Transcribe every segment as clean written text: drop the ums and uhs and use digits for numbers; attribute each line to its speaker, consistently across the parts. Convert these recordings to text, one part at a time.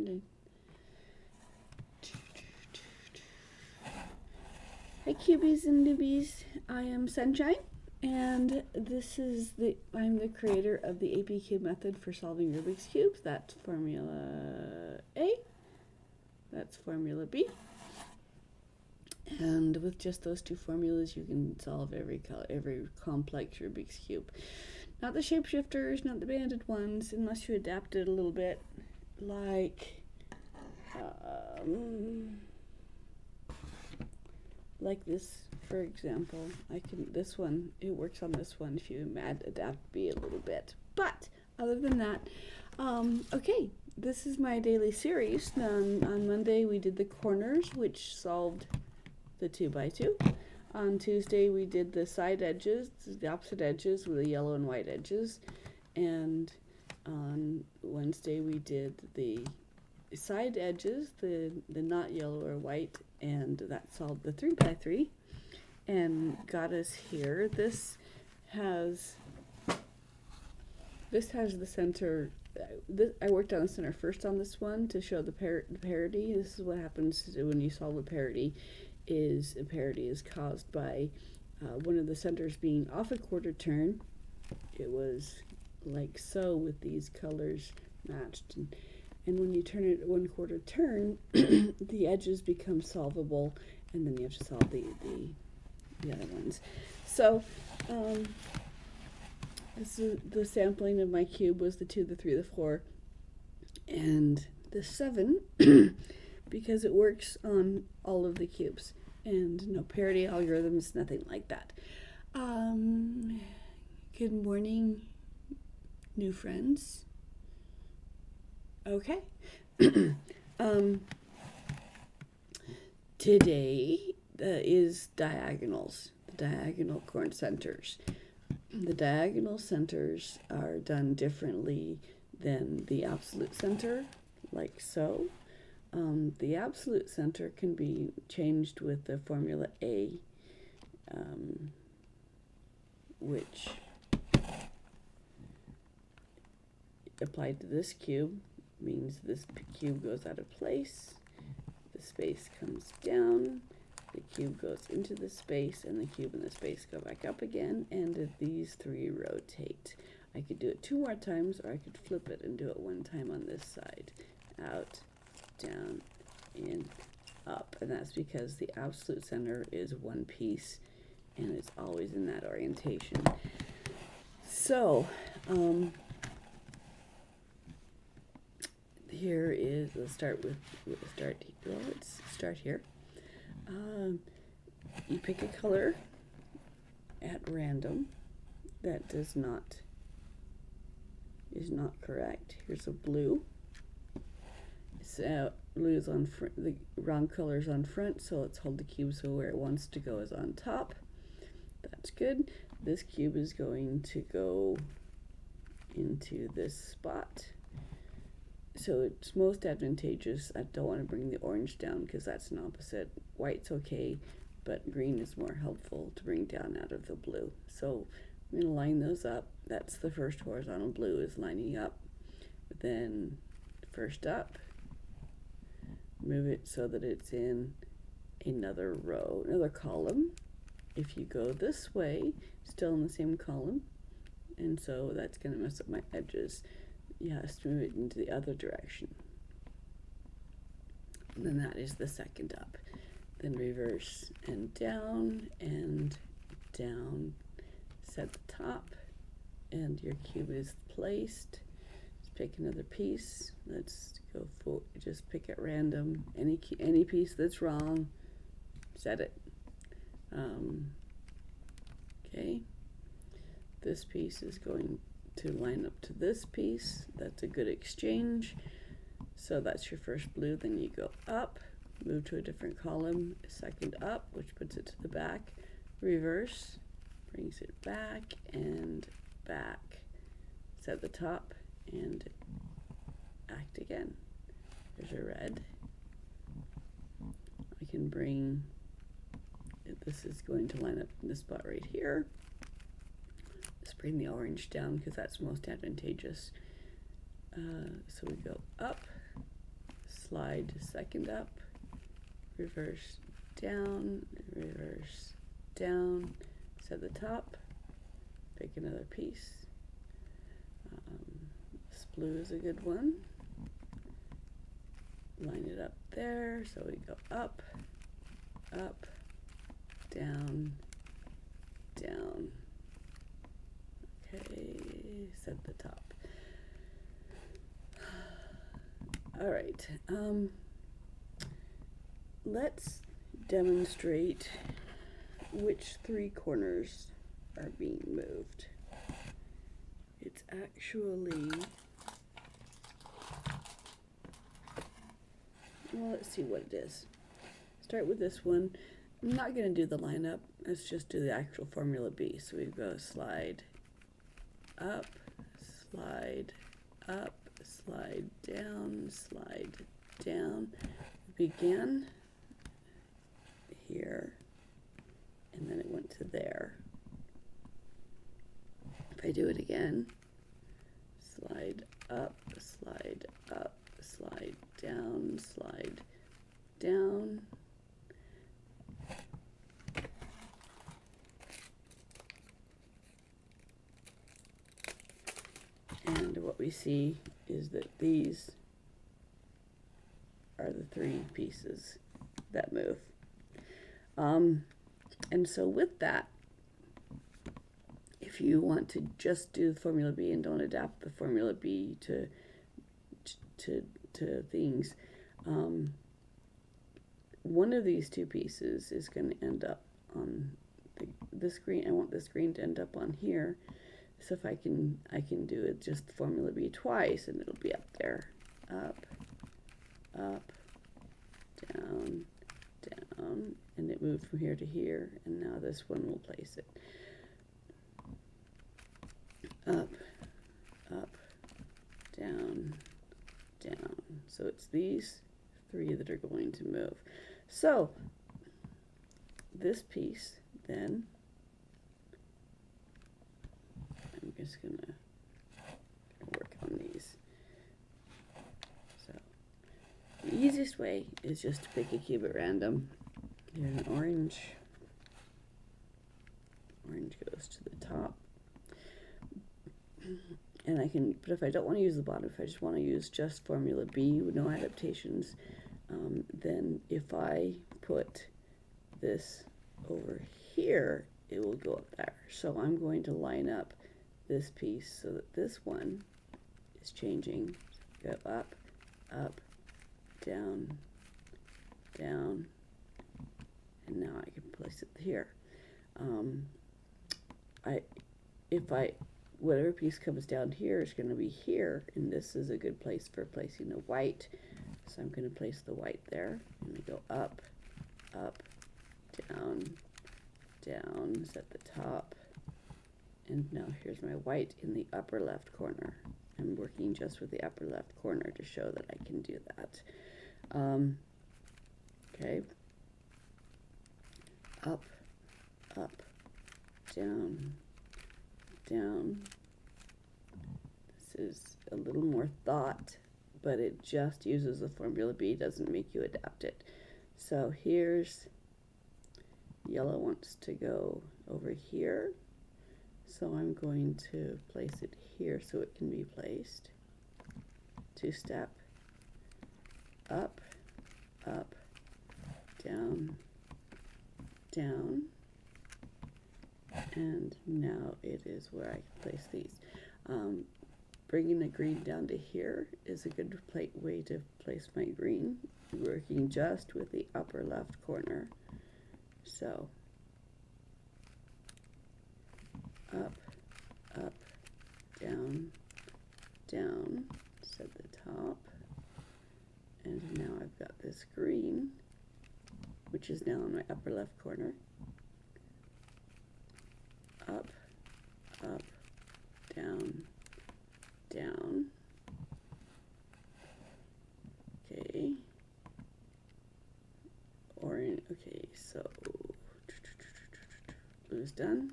Speaker 1: started. Hi cubies and newbies, I am Sunshine, and I'm the creator of the ABCube method for solving Rubik's Cubes. That's Formula A, that's Formula B, and with just those two formulas you can solve every complex Rubik's Cube. Not the shapeshifters, not the banded ones, unless you adapt it a little bit, like this, for example. This one, it works on this one if you adapt B a little bit. But other than that, okay, this is my daily series. On Monday we did the corners, which solved the 2x2. On Tuesday we did the side edges, the opposite edges with the yellow and white edges. And on Wednesday we did the side edges, the not yellow or white, and that solved the 3x3 and got us here. This has the center. I worked on the center first on this one to show the parity. This is what happens when you solve a parity. A parity is caused by one of the centers being off a quarter turn. It was like so with these colors matched, and when you turn it 1/4 turn, the edges become solvable, and then you have to solve the other ones. So this is the sampling of my cube was the 2, the 3, the 4, and the 7 because it works on all of the cubes, and no parity algorithms, nothing like that. Good morning, new friends. Okay. Today is diagonals, the diagonal corn centers. The diagonal centers are done differently than the absolute center, like so. The absolute center can be changed with the formula A, which applied to this cube means this cube goes out of place, the space comes down, the cube goes into the space, and the cube and the space go back up again, and these three rotate. I could do it 2 more times, or I could flip it and do it 1 time on this side. Out, down, in, up. And that's because the absolute center is one piece, and it's always in that orientation. So, here is, let's start here. You pick a color at random that is not correct. Here's a blue. So blue is on front, the wrong color is on front, so let's hold the cube so where it wants to go is on top. That's good. This cube is going to go into this spot. So it's most advantageous. I don't want to bring the orange down because that's an opposite. White's okay, but green is more helpful to bring down out of the blue. So I'm going to line those up. That's the first horizontal blue is lining up. Then first up, move it so that it's in another row, another column. If you go this way, still in the same column, and so that's going to mess up my edges. You have to move it into the other direction. And then that is the second up. Then reverse and down, set the top, and your cube is placed. Let's pick another piece. Let's go for, just pick at random, any piece that's wrong, set it. Okay, this piece is going to line up to this piece. That's a good exchange. So that's your first blue. Then you go up, move to a different column, second up, which puts it to the back, reverse, brings it back and back, set the top, and act again. There's a red. I can bring, this is going to line up in this spot right here. Let's bring the orange down because that's most advantageous. So we go up, slide second up, reverse down, reverse down, set the top, pick another piece. This blue is a good one. Line it up there, so we go up, up, down, down. Okay, set the top. All right, let's demonstrate which three corners are being moved. It's actually, well, let's see what it is. Start with this one. I'm not going to do the lineup. Let's just do the actual formula B. So we go slide up, slide up, slide down, began here, and then it went to there. If I do it again, slide up, slide up, slide down, and what we see is that these are the three pieces that move. And so with that, if you want to just do the formula B and don't adapt the formula B to things, one of these two pieces is going to end up on this green. I want this green to end up on here. So if I can do it just formula B twice, and it'll be up there, up, up, down, down, and it moved from here to here, and now this one will place it up, up, down, down. So it's these three that are going to move. So this piece then, I'm just gonna work on these. So the easiest way is just to pick a cube at random. Here's an orange. Orange goes to the top. And I can, but if I don't want to use the bottom, if I just want to use just formula B with no adaptations, then if I put this over here, it will go up there. So I'm going to line up this piece so that this one is changing. Go up, up, down, down, and now I can place it here. Whatever piece comes down here is going to be here, and this is a good place for placing a white. So I'm going to place the white there. I'm going to go up, up, down, down, set the top, and now here's my white in the upper left corner. I'm working just with the upper left corner to show that I can do that. Okay, up, up, down, down. This is a little more thought, but it just uses the formula B, doesn't make you adapt it. So here's yellow wants to go over here, so I'm going to place it here so it can be placed. Two-step, up, up, down, down, and now it is where I can place these. Bringing the green down to here is a good way to place my green, working just with the upper left corner. So up, up, down, down, set the top, and now I've got this green, which is now in my upper left corner. Up, up, down, down. Okay. Orange. Okay, so blue's done.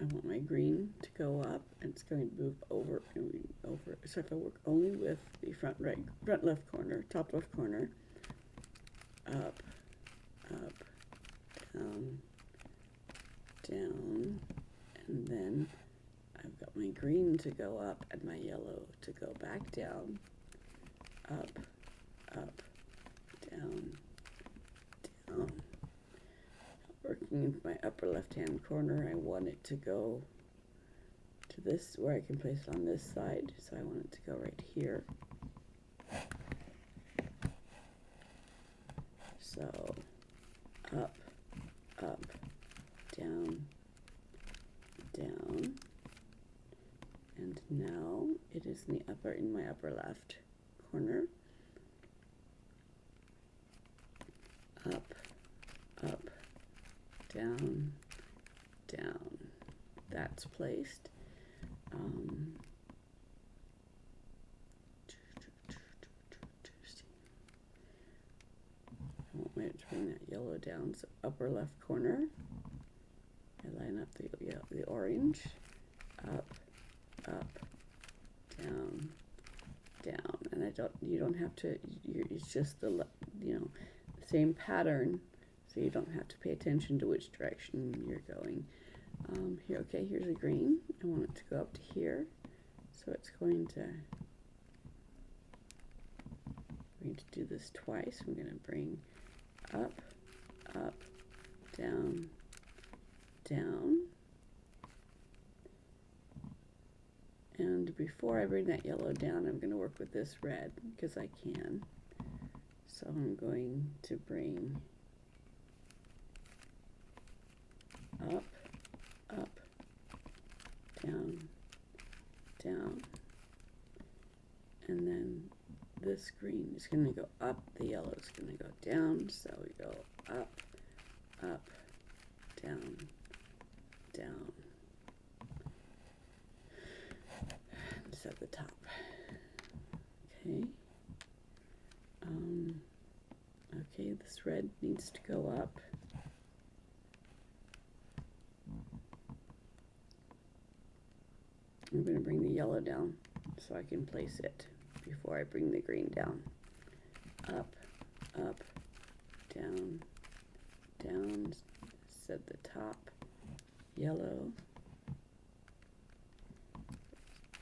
Speaker 1: I want my green to go up, and it's going to move over and over. So if I work only with the front left corner, top left corner, up, up, down, down, and then I've got my green to go up and my yellow to go back down, up, up, down, down. Working in my upper left-hand corner, I want it to go to this, where I can place it on this side, so I want it to go right here. So, up, up, down, down, and now it is in my upper left corner. Up, up, down, down. That's placed. I want me to bring that yellow down, so upper left corner. I line up the orange. Up, up, down, down. And you don't have to, it's just the same pattern, so you don't have to pay attention to which direction you're going. Here, okay, here's a green. I want it to go up to here, so it's going to do this twice. I'm going to bring up, up, down, down. And before I bring that yellow down, I'm going to work with this red, because I can. So I'm going to bring up, up, down, down, and then this green is going to go up, the yellow is going to go down, so we go up, up, down, down, and set the top. Okay. Okay, this red needs to go up. I'm going to bring the yellow down so I can place it before I bring the green down. Up, up, down, down, set the top, yellow,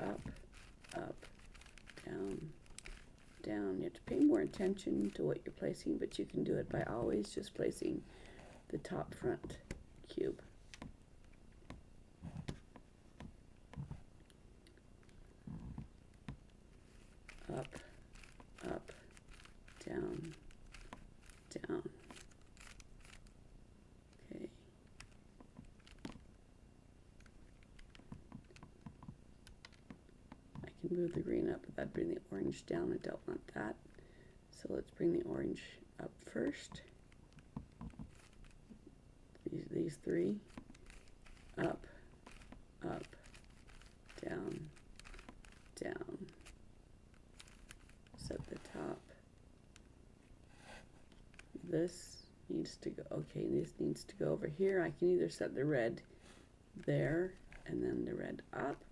Speaker 1: up, up, down, down. You have to pay more attention to what you're placing, but you can do it by always just placing the top front cube. Up, up, down, down. Okay. I can move the green up, but that'd bring the orange down. I don't want that. So let's bring the orange up first. These three. Up, up, down, down. Set the top. This needs to go, okay, this needs to go over here. I can either set the red there and then the red up,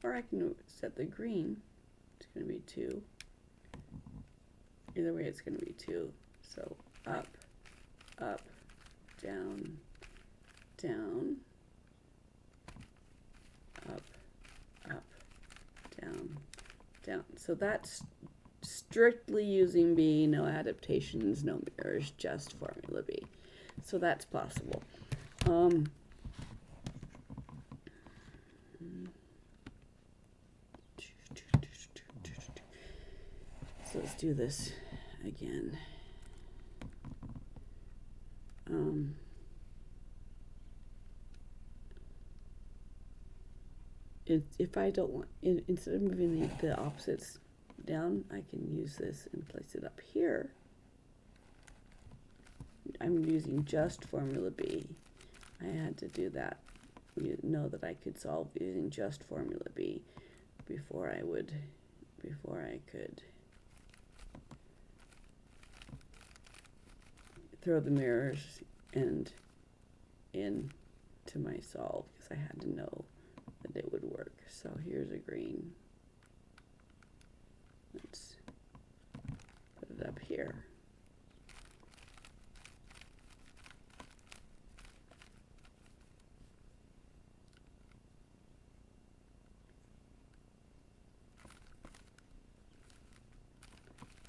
Speaker 1: or I can set the green. It's going to be 2. Either way, it's going to be 2. So up, up, down, down, up, up, down, down. So that's strictly using B, no adaptations, no mirrors, just formula B. So that's possible. So let's do this again. If I don't want, instead of moving the opposites down, I can use this and place it up here. I'm using just formula B. I had to do that. You know that I could solve using just formula B before I could throw the mirrors and into my solve, because I had to know that it would work. So here's a green. Let's put it up here.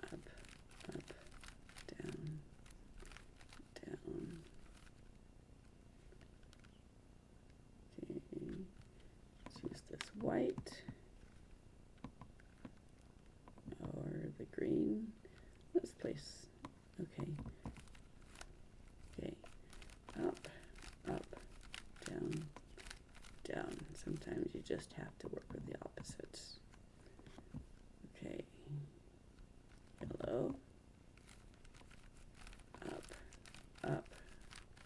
Speaker 1: Up, up, down, down. Okay, let's use this white or the green. Let's place, okay, okay, up, up, down, down. Sometimes you just have to work with the opposites. Okay, yellow, up, up,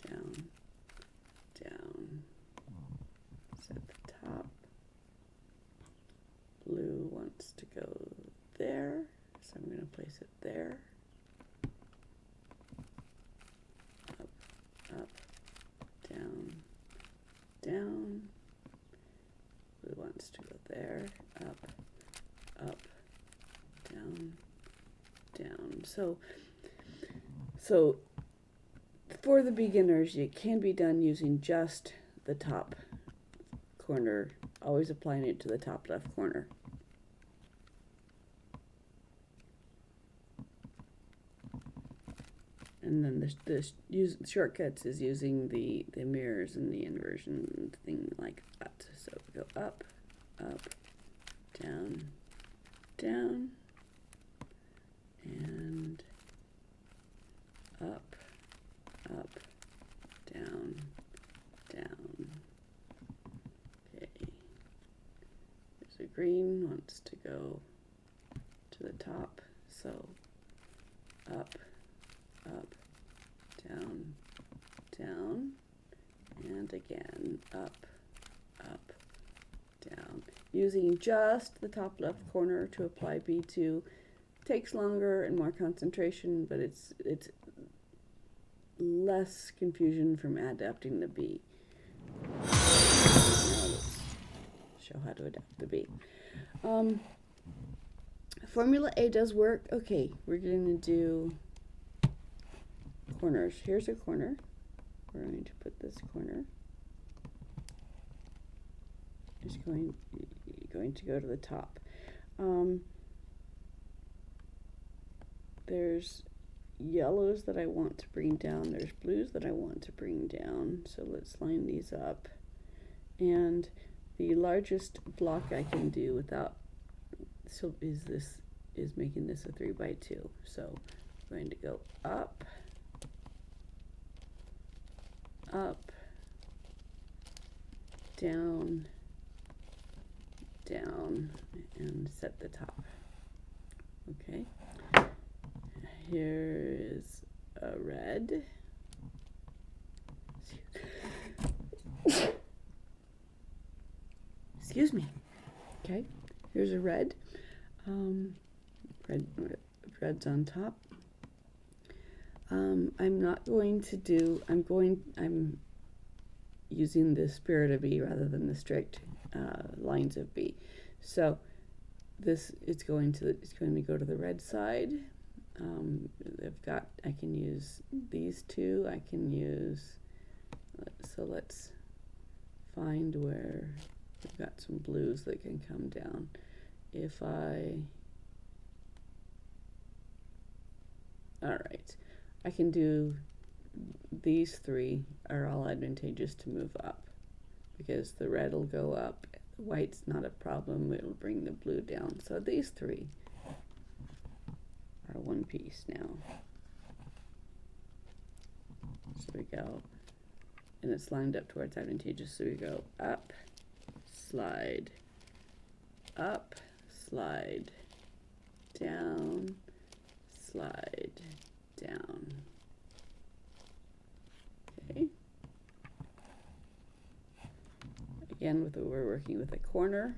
Speaker 1: down, down. Set the top. Blue wants to go there, so I'm going to place it there. Up, up, down, down. Blue wants to go there, up, up, down, down. So for the beginners, it can be done using just the top corner, always applying it to the top left corner. And then the shortcuts is using the mirrors and the inversion thing like that. So we go up, up, down, down, and up, up, down, down. Okay. There's a green wants to go to the top, so up, up, down, down, and again up, up, down. Using just the top left corner to apply B2 takes longer and more concentration, but it's less confusion from adapting the B. Now let's show how to adapt the B. Formula A does work. Okay, we're going to do corners. Here's a corner. We're going to put this corner. It's going to go to the top. There's yellows that I want to bring down. There's blues that I want to bring down. So let's line these up. And the largest block I can do without is making this a 3x2. So I'm going to go up, up, down, down, and set the top. Okay. Here is a red. Excuse me. Okay. Here's a red. Red's on top. I'm using the spirit of B rather than the strict lines of B. So it's going to go to the red side. I can use these two. I can use, so let's find where we've got some blues that can come down. All right, I can do, these three are all advantageous to move up because the red will go up, the white's not a problem, it'll bring the blue down. So these three are one piece now. So we go, and it's lined up towards advantageous, so we go up, slide, up, slide, down, slide, down. Okay. Again, we're working with a corner.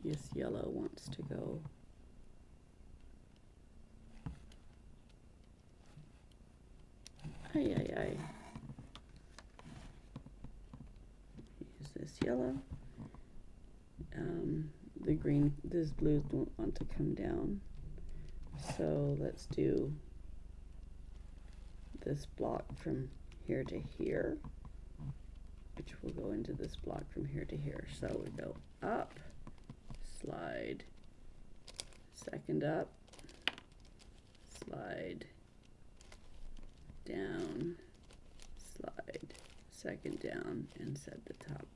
Speaker 1: Yes, yellow wants to go Use this yellow. The green, this blue don't want to come down. So let's do this block from here to here, which will go into this block from here to here. So we go up, slide, second up, slide, down, slide, second down, and set the top.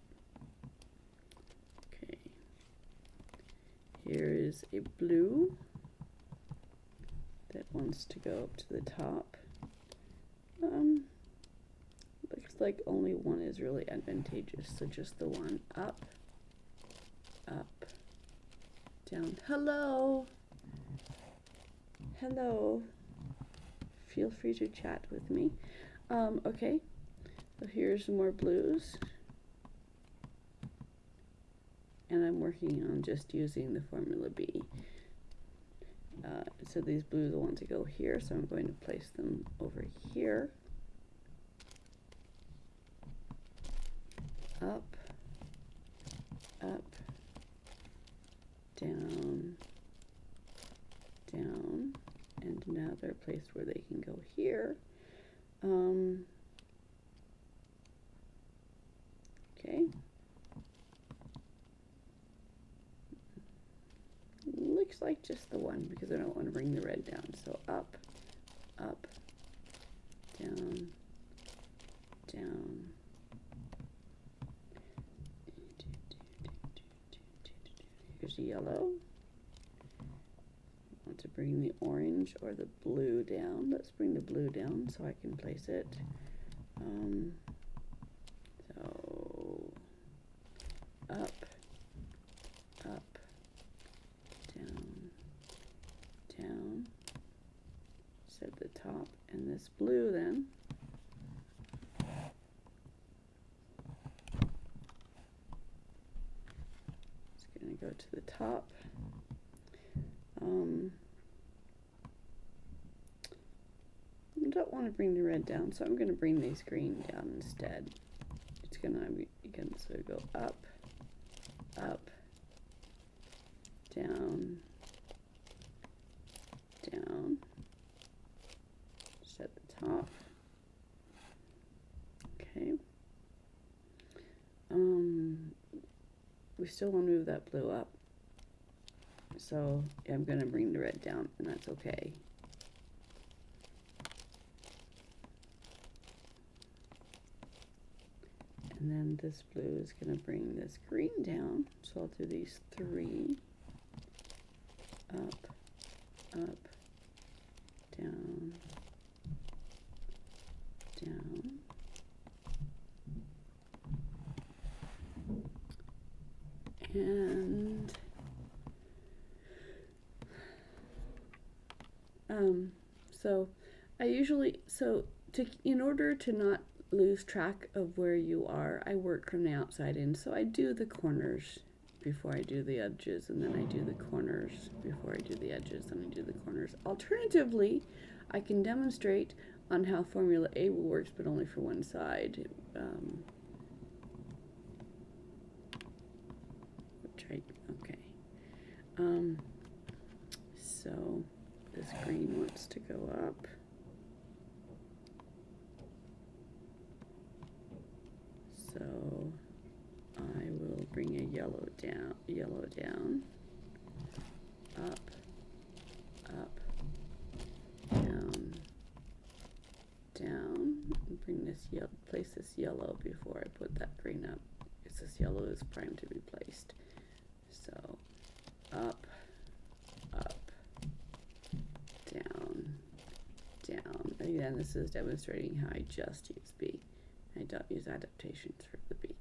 Speaker 1: Okay. Here is a blue that wants to go up to the top. Looks like only one is really advantageous, so just the one. Up, up, down. Hello! Hello. Feel free to chat with me. Okay, so here's some more blues. And I'm working on just using the formula B. So these blues will want to go here, so I'm going to place them over here. Up, up, down, down, and now they're placed where they can go here. Okay. Looks like just the one because I don't want to bring the red down. So up, up, down, down. Here's the yellow. I want to bring the orange or the blue down. Let's bring the blue down so I can place it. So up, up, down, down, set the top, and this blue then is going to go to the top. I don't want to bring the red down, so I'm going to bring these green down instead. It's going to be, again, so go up, up, down, down, set the top. Okay. We still want to move that blue up, so I'm going to bring the red down, and that's okay. And then this blue is going to bring this green down, so I'll do these three. Up, up, down, down. And so I usually, in order to not lose track of where you are, I work from the outside in. So I do the corners before I do the edges, and then I do the corners before I do the edges, and I do the corners. Alternatively, I can demonstrate on how Formula A works, but only for one side. So this green wants to go up. So I will bring a yellow down, up, up, down, down, and bring this yellow, place this yellow before I put that green up, because this yellow is primed to be placed. So up, up, down, down. Again, this is demonstrating how I just use B. I don't use adaptations for the B.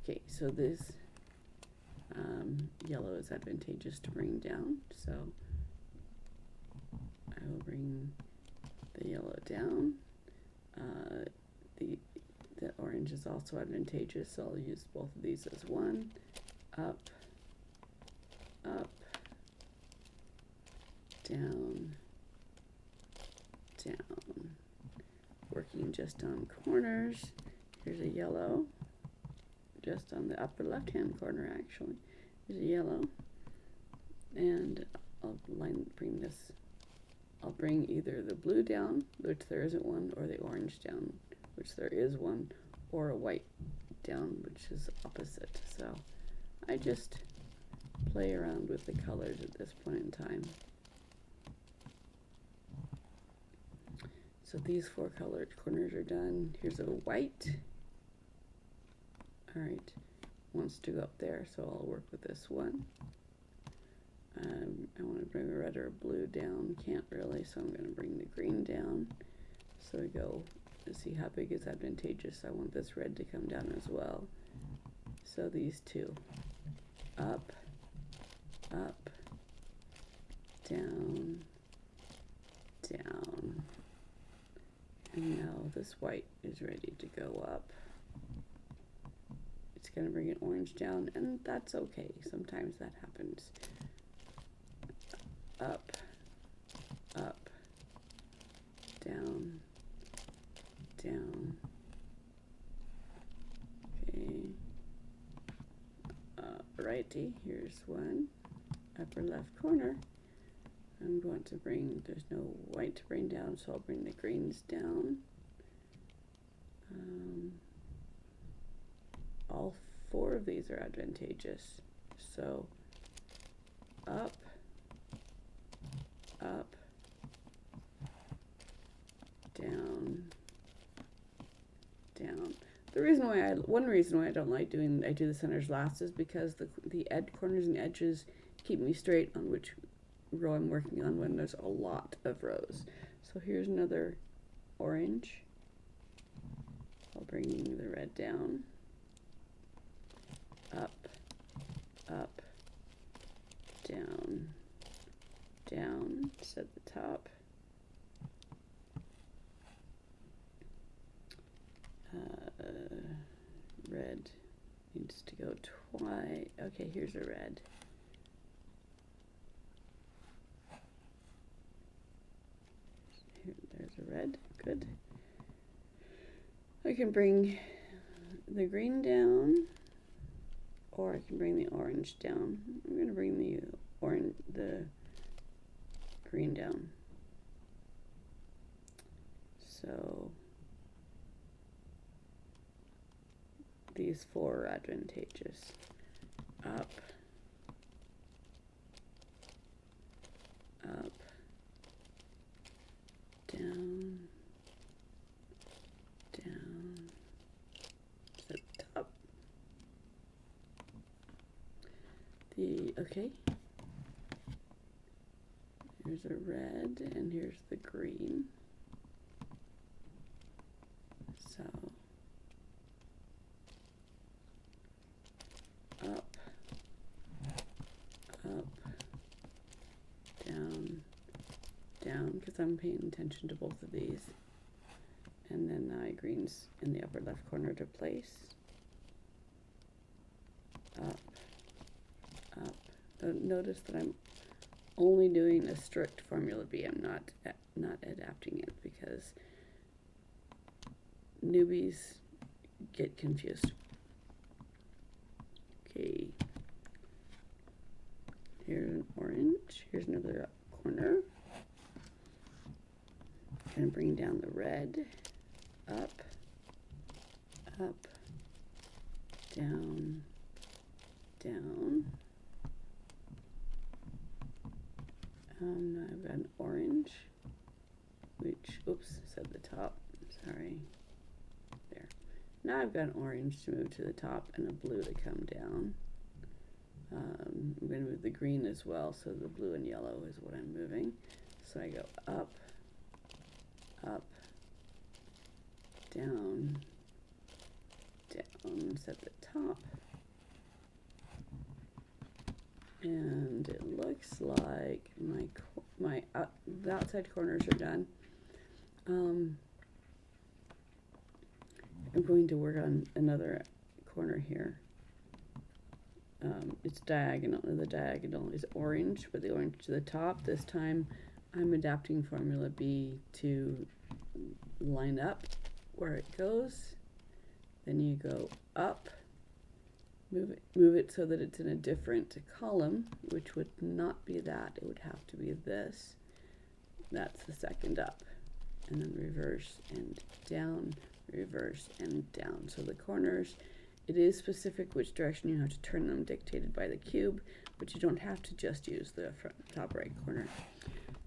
Speaker 1: Okay, so this yellow is advantageous to bring down, so I will bring the yellow down. The orange is also advantageous, so I'll use both of these as one. Up, up, down, down. Working just on corners. Here's a yellow, just on the upper left-hand corner actually. There's a yellow, and I'll bring either the blue down, which there isn't one, or the orange down, which there is one, or a white down, which is opposite. So I just play around with the colors at this point in time. So these 4 colored corners are done. Here's a white. All right, wants to go up there, so I'll work with this one. I want to bring a red or a blue down, can't really, so I'm going to bring the green down. So we go, let's see how big is advantageous. I want this red to come down as well. So these 2, up, up, down, down. And now this white is ready to go up. It's going to bring an orange down, and that's okay. Sometimes that happens. Up, up, down, down. Okay. Righty, here's one. Upper left corner. I'm going to bring, there's no white to bring down, so I'll bring the greens down. All 4 of these are advantageous. So up, up, down, down. One reason why I don't like I do the centers last is because the corners and edges keep me straight on which row I'm working on when there's a lot of rows. So here's another orange. I'll bring the red down, up, up, down, down, set the top. Red needs to go twice. Okay, here's a red. There's a red, good. I can bring the green down, or I can bring the orange down. I'm going to bring the green down. So these 4 are advantageous. Up, up, down, down, set the top. Okay, here's a red and here's the green. So up, up, down, down, because I'm paying attention to both of these. And then greens in the upper left corner to place. Up, up. Notice that I'm only doing a strict Formula B. I'm not adapting it because newbies get confused. Okay. Here's an orange. Here's another corner. I'm going to bring down the red. Up, up, down, down. Now I've got an orange, which, oops, said the top, sorry, there. Now I've got an orange to move to the top and a blue to come down. I'm going to move the green as well, so the blue and yellow is what I'm moving. So I go up, up, down, down, set the top. And it looks like the outside corners are done. I'm going to work on another corner here. It's diagonal. The diagonal is orange, but the orange to the top. This time I'm adapting Formula B to line up where it goes. Then you go up, move it so that it's in a different column, which would not be that. It would have to be this. That's the second up. And then reverse and down, reverse and down. So the corners, it is specific which direction you have to turn them, dictated by the cube, but you don't have to just use the front, top right corner.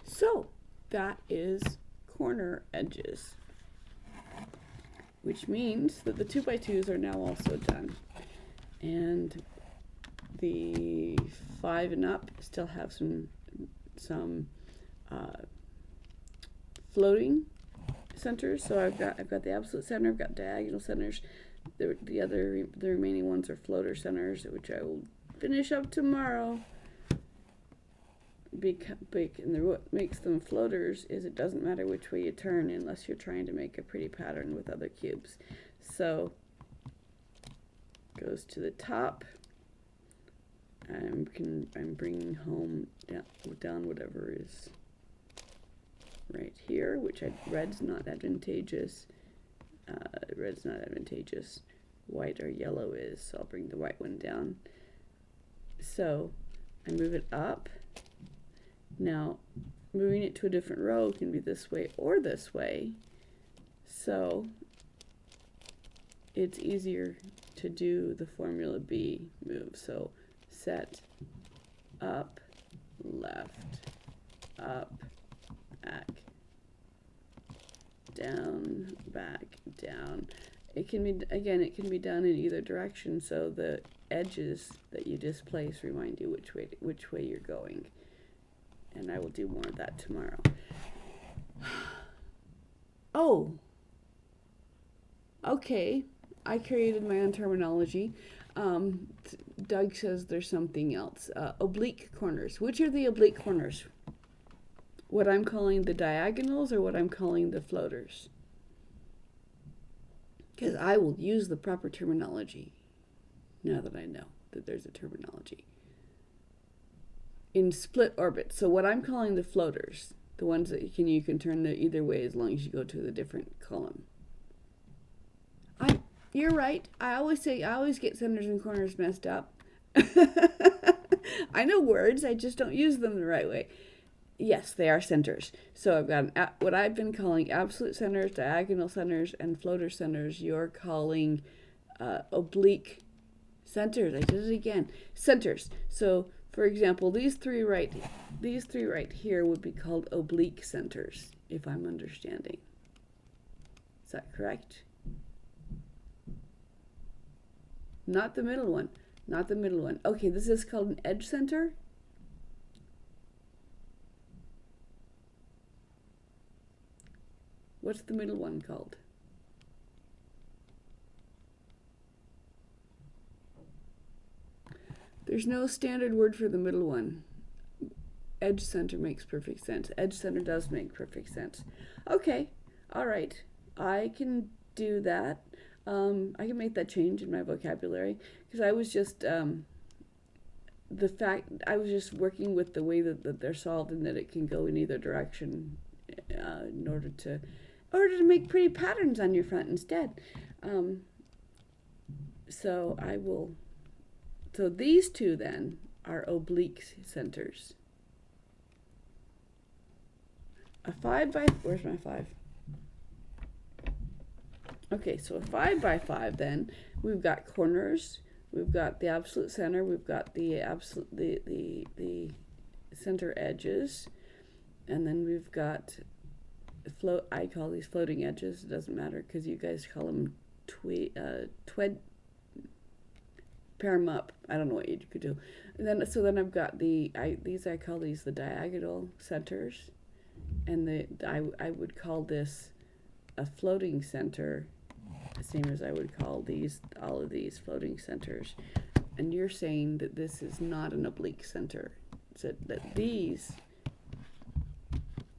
Speaker 1: So that is corner edges, which means that the 2x2s are now also done. And the 5 and up still have some floating centers. So I've got the absolute center, I've got diagonal centers. The remaining ones are floater centers, which I will finish up tomorrow. And what makes them floaters is it doesn't matter which way you turn unless you're trying to make a pretty pattern with other cubes. So goes to the top. I'm bringing home down whatever is right here, which red's not advantageous. Red's not advantageous. White or yellow is, so I'll bring the white one down. So I move it up. Now, moving it to a different row can be this way or this way. So it's easier to do the Formula B move. So set, up, left, up, back, down, back, down. It can be, again, it can be done in either direction, so the edges that you displace remind you which way you're going. And I will do more of that tomorrow. Oh, okay. I created my own terminology. Doug says there's something else. Oblique corners. Which are the oblique corners? What I'm calling the diagonals or what I'm calling the floaters? Because I will use the proper terminology now that I know that there's a terminology. In split orbit. So what I'm calling the floaters, the ones that you can turn either way as long as you go to the different column. You're right. I always get centers and corners messed up. I know words, I just don't use them the right way. Yes, they are centers. So I've got what I've been calling absolute centers, diagonal centers, and floater centers. You're calling oblique centers. I did it again. Centers. So for example, these three right here would be called oblique centers, if I'm understanding. Is that correct? Not the middle one. Not the middle one. Okay, this is called an edge center. What's the middle one called? There's no standard word for the middle one. Edge center makes perfect sense. Edge center does make perfect sense. Okay, all right. I can do that. I can make that change in my vocabulary because I was just working with the way that they're solved and that it can go in either direction in order to make pretty patterns on your front instead. So these two then are oblique centers. Where's my 5? Okay, so a 5 by 5 then, we've got corners, we've got the absolute center, we've got the center edges, and then we've got I call these floating edges. It doesn't matter because you guys call them pair them up. I don't know what you could do. And then I've got I call these the diagonal centers, and I would call this a floating center, the same as I would call all of these floating centers. And you're saying that this is not an oblique center. So that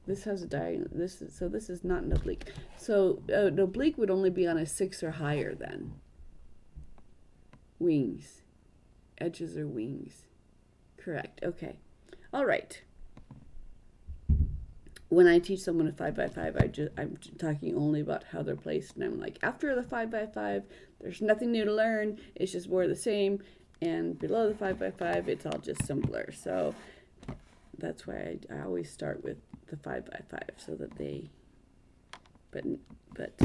Speaker 1: this has a diagonal. This is not an oblique. So an oblique would only be on a 6 or higher then. Wings. Edges are wings. Correct. Okay. All right. when I teach someone a 5x5, I'm talking only about how they're placed, and I'm like, after the 5x5, there's nothing new to learn. It's just more of the same, and below the 5x5, it's all just simpler. So that's why I always start with the 5x5, so that they. But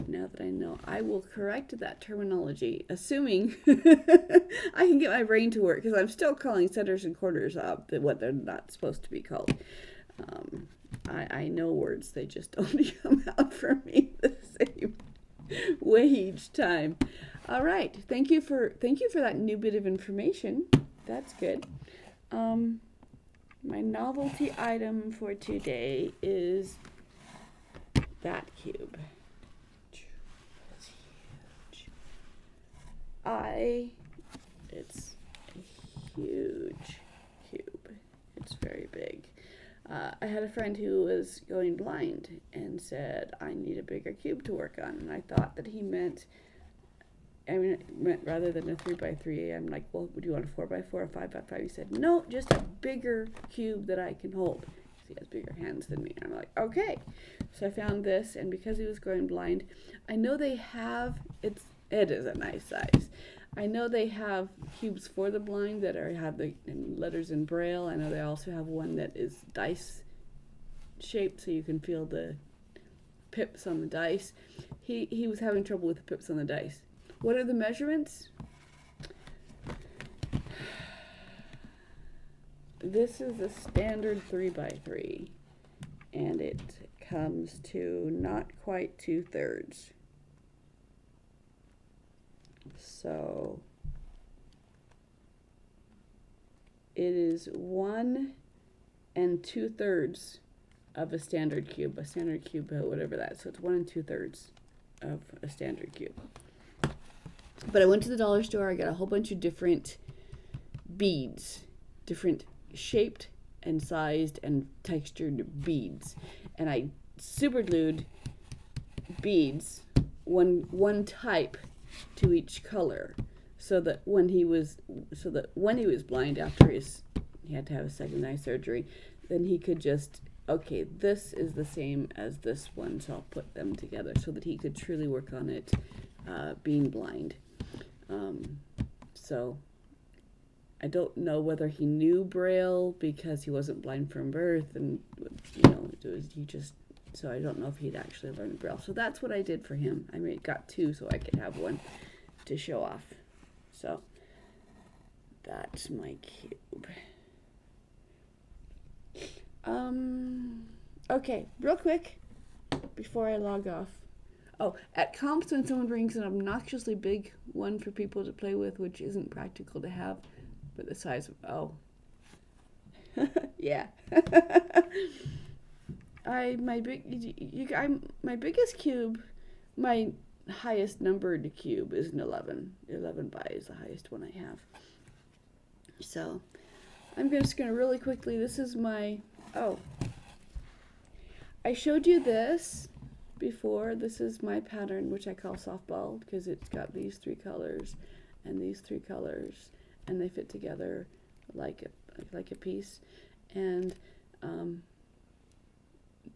Speaker 1: now that I know, I will correct that terminology, assuming I can get my brain to work, because I'm still calling centers and corners what they're not supposed to be called. I know words, they just don't come out for me the same way each time. All right, thank you for that new bit of information. That's good. My novelty item for today is that cube. It's a huge cube. It's very big. I had a friend who was going blind and said, I need a bigger cube to work on. And I thought that he meant, rather than a 3x3, I'm like, well, would you want a 4x4 or 5x5? He said, no, just a bigger cube that I can hold. He has bigger hands than me. And I'm like, okay. So I found this, and because he was going blind, I know they have, it is a nice size. I know they have cubes for the blind that have the letters in Braille. I know they also have one that is dice shaped, so you can feel the pips on the dice. He was having trouble with the pips on the dice. What are the measurements? This is a standard 3x3, and it comes to not quite 2/3. So it is 1 2/3 of a standard cube. A standard cube, whatever that is. So it's 1 2/3 of a standard cube. But I went to the dollar store. I got a whole bunch of different beads, different shaped and sized and textured beads, and I super glued beads, one type to each color, so that when he was blind after he had to have a second eye surgery, then he could just, okay, this is the same as this one, so I'll put them together so that he could truly work on it being blind. So I don't know whether he knew Braille because he wasn't blind from birth, and so I don't know if he'd actually learned Braille. So that's what I did for him. I got two so I could have one to show off. So that's my cube. Okay, real quick before I log off. Oh, at comps, when someone brings an obnoxiously big one for people to play with, which isn't practical to have, but the size of, yeah. My biggest cube, my highest numbered cube is an 11. 11 by is the highest one I have. So I'm just going to really quickly, this is my, I showed you this before. This is my pattern, which I call softball, because it's got these 3 colors and these 3 colors, and they fit together like a piece. And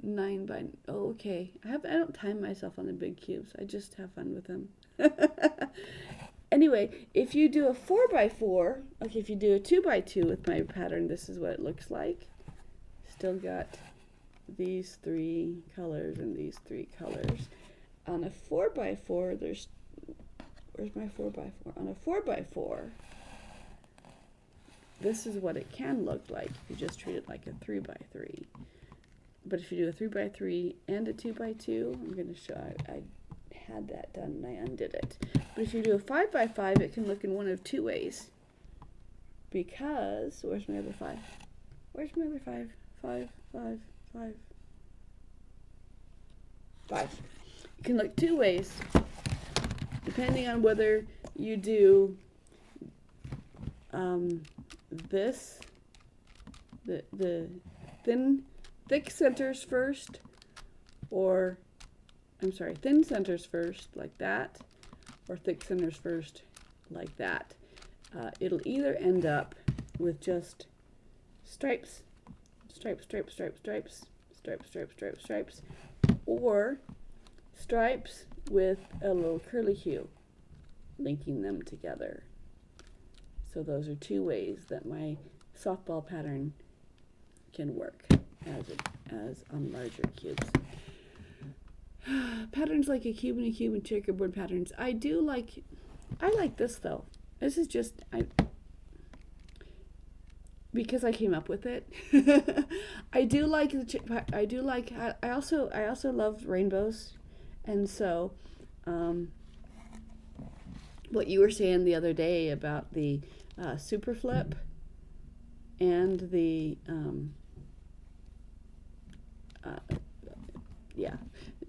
Speaker 1: 9 by, okay. I don't time myself on the big cubes. I just have fun with them. Anyway, if you do a 4x4, okay, if you do a 2x2 with my pattern, this is what it looks like. Still got these 3 colors and these 3 colors. On a 4x4, where's my 4x4? On a 4x4, this is what it can look like if you just treat it like a 3x3. But if you do a 3x3 and a 2x2, I'm going to show, I had that done and I undid it. But if you do a 5x5, it can look in one of 2 ways. Because, where's my other 5? Where's my other 5? 5, 5, 5. 5. It can look 2 ways, depending on whether you do this, the thick centers first, or thin centers first, like that, or thick centers first, like that. It'll either end up with just stripes, stripes, stripes, stripes, stripes, stripes, stripes, stripes, stripes, or stripes with a little curly cue, linking them together. So those are two ways that my softball pattern can work as on larger cubes. Patterns like a cube and checkerboard patterns. I like this though. This is just because I came up with it. I also love rainbows, and so what you were saying the other day about the super flip and the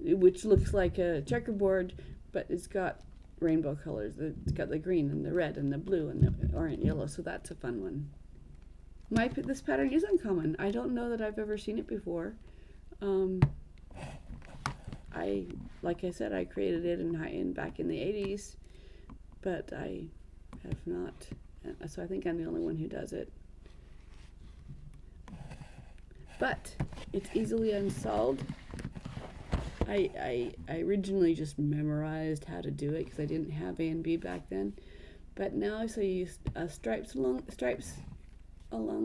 Speaker 1: which looks like a checkerboard, but it's got rainbow colors. It's got the green and the red and the blue and the orange and yellow, so that's a fun one. This pattern is uncommon. I don't know that I've ever seen it before. Like I said, I created it back in the 80s, but I have not. So I think I'm the only one who does it. But it's easily unsolved. I originally just memorized how to do it because I didn't have A and B back then. But now, so you use stripes along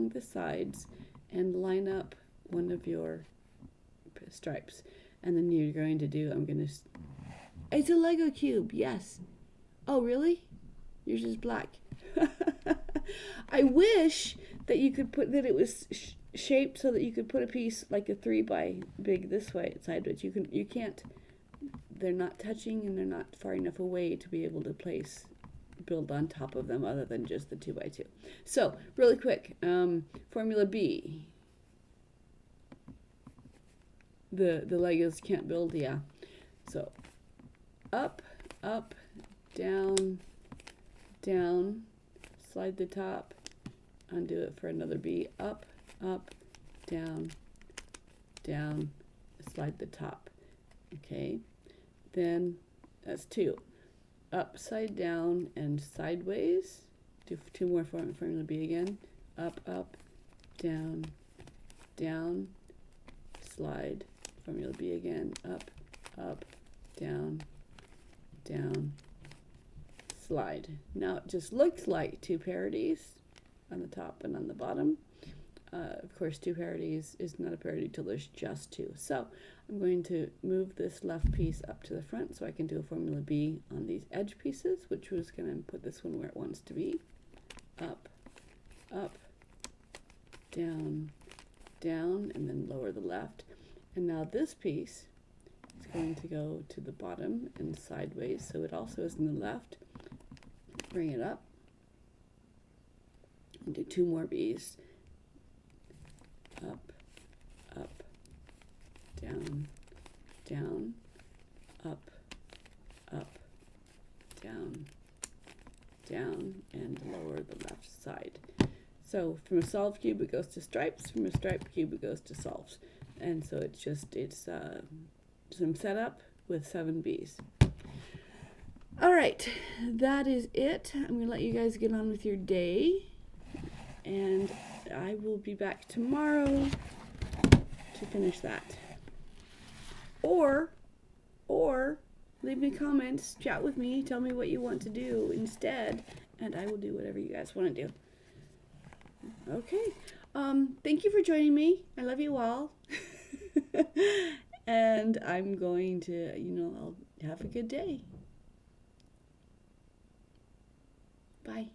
Speaker 1: the sides and line up one of your stripes. And then you're going to do, it's a Lego cube, yes. Oh, really? Yours is black. I wish that you could that it was shaped so that you could put a piece like a 3 by big this way sideways. You can't. They're not touching and they're not far enough away to be able to build on top of them other than just the 2 by 2. So really quick, formula B. The Legos can't build, yeah. So up, up, down, down, slide the top, undo it for another B, up, up, down, down, slide the top. Okay, then that's 2. Upside down and sideways. Do 2 more formula B again. Up, up, down, down, slide. Formula B again. Up, up, down, down, slide. Now it just looks like 2 parodies on the top and on the bottom. Of course, 2 parodies is not a parody till there's just 2. So I'm going to move this left piece up to the front so I can do a formula B on these edge pieces, which was going to put this one where it wants to be. Up, up, down, down, and then lower the left. And now this piece is going to go to the bottom and sideways, so it also is in the left. Bring it up and do 2 more B's. Up, up, down, down, up, up, down, down, and lower the left side. So from a solved cube it goes to stripes, from a striped cube it goes to solves. And so it's some setup with 7 B's. All right, that is it. I'm going to let you guys get on with your day. And I will be back tomorrow to finish that. Or leave me comments, chat with me, tell me what you want to do instead, and I will do whatever you guys want to do. Okay. Thank you for joining me. I love you all. And I'm going to, I'll have a good day. Bye.